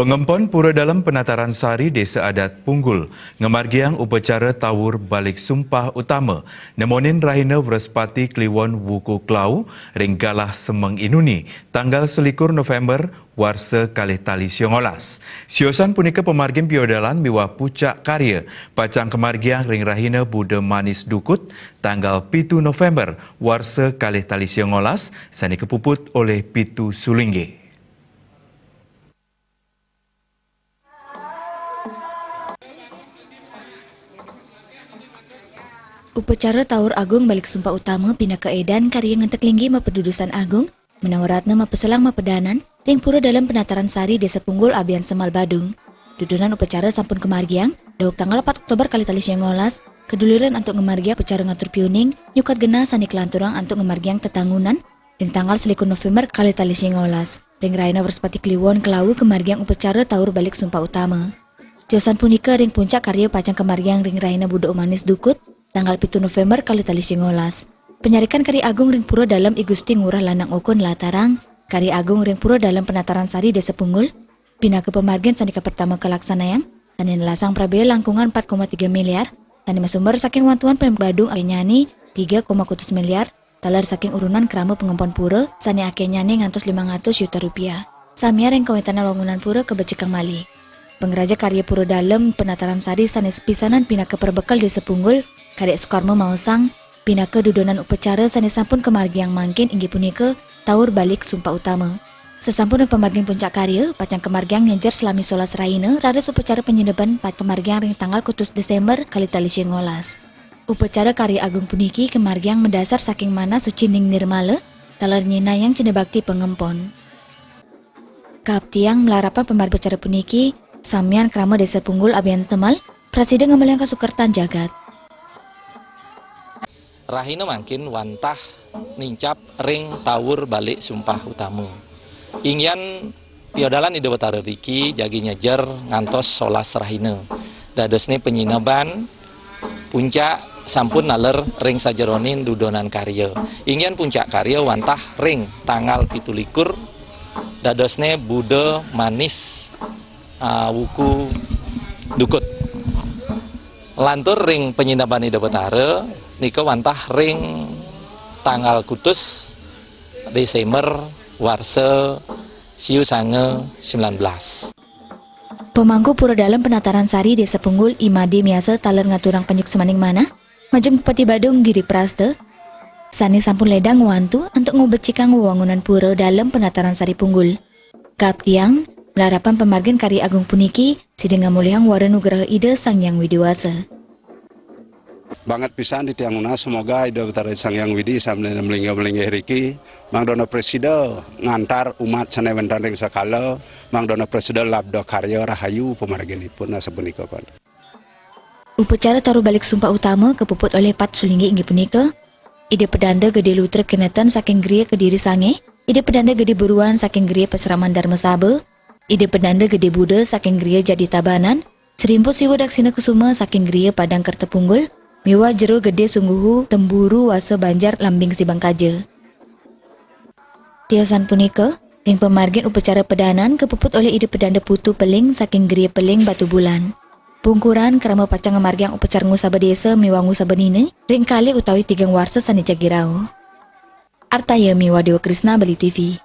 Pengempon Pura Dalam Penataran Sari Desa Adat Punggul, ngemargiang upacara tawur balik sumpah utama, nemonin Rahina Wrespati Kliwon Wuku Klau, ringgalah Semeng Inuni, tanggal 21 November, warsa kalih tali siongolas. Siosan punika pemargin piodalan miwah pucak karya, pacang kemargiang ring Rahina Buddha Manis Dukut, tanggal 7 November, warsa kalih tali siongolas, sani kepuput oleh Pitu Sulingge. Upacara Tawur Agung balik sumpah utama pina keedan karya ngentek linggi mapedudusan agung, menawaratna mapeselang mapedanan, ring pura dalam penataran sari Desa Punggul Abian Semal Badung. Dudunan upacara sampun kemargiang, dauk tanggal 4 Oktober kali tali siongolas, keduliran untuk ngemargia upacara ngatur piuning, nyukat gena sani kelanturang untuk ngemargiang tetangunan, ring tanggal 21 November kali tali siongolas, ring Rahina Wrespati Kliwon Kelawu kemargiang upacara Tawur balik sumpah utama. Josan punika ring puncak karya pacang kemargiang ring Rahina Buddha Manis Dukut, tanggal 7 November kali tali siongolas. Penyarikan Kari Agung ring pura dalam Igusti Ngurah Lanang Okon Latarang, Kari Agung ring pura dalam penataran sari Desa Punggul, pina ke pemargian sandika pertama kelaksanayang, tani lasang prabe langkungan 4,3 miliar, tani masumber saking wantuan pembadung akenyani 3,1 miliar, talar saking urunan kerama pengempon pura, sani akenyani ngantos 500 juta rupiah. Samia ring kawetanan wangunan pura kebecekang mali. Pengraja karya pura dalam penataran sari sanes pisanan pina ke perbekal Desa Punggul, Kadek Sukarmo Mausang, pina ke dudonan upacara sanes sampun kemargiang mangkin inggih punika tawur balik sumpah utama. Sesampun pemargian puncak karya, pacang kemargiang nyejar selami solas Rahina, radas upacara penyedeban kemargiang ring tanggal 1 Desember kali tali siongolas. Upacara karya agung puniki kemargiang mendasar saking mana sucining nirmala, talar nyina yang cenebakti pengempon. Kaptiang melarapan pemargian upacara puniki, samian krama Desa Punggul Abian Temal, Presiden Ngemeliang Kasukertan Jagat. Rahina mangkin wantah nincap ring tawur balik sumpah utama. Ingyan piodalan ide betara riki jagi nyejer ngantos solas Rahina. Dadosne penyinaban puncak sampun naler ring sajeronin dudonan karya. Ingyan puncak karya wantah ring tanggal 17 dadosne Buddha Manis Wuku Dukut. Lantur ring penyinaban ide betara nika wantah ring tanggal kutus Desember warsa siu sange 19. Pemangku pura dalam penataran sari Desa Punggul Imadi Miasa taler ngaturang penyuk semaning mana, majeng Bupati Badung Giri Praste, sani sampun ledang wantu untuk ngobecikang wangunan pura dalam penataran sari Punggul. Kaptiang melarapan pemargian Kari Agung puniki sideng ngamuliang wara nugraha ide Sang Yang Widiwasa. Banget pisan di tianguna, semoga ide betara Sang Yang Widi sambil melingga riki mangdono presiden ngantar umat sanewentan ring sakala mangdono presiden labdo karya rahayu pemarginipun sapunika kon. Upacara taruh balik sumpah utama kepuput oleh Pat Sulinggi inggih punika ide pedanda gede lutrek kenetan saking Gria Kediri Sange, ide pedanda gede buruan saking Gria Peseraman Dharma Sabe, ide pedanda gede Buddha saking Gria Jadi Tabanan, serimput siwa daksina kusuma saking Gria Padang Kertepunggul, miwa jero gede sungguhu temburu wasa banjar lambing Sibang Kaja. Tiosan punika, ring pemargian upacara pedanan kepuput oleh ide pedanda putu peling saking Gria Peling Batu Bulan. Pungkuran kerama pacang ngemargiang upacara ngusaba desa miwa ngusaba nine, ring kali utawi tigang warsa sani Jagirau. Artaya miwa Dewa Krisna Bali TV.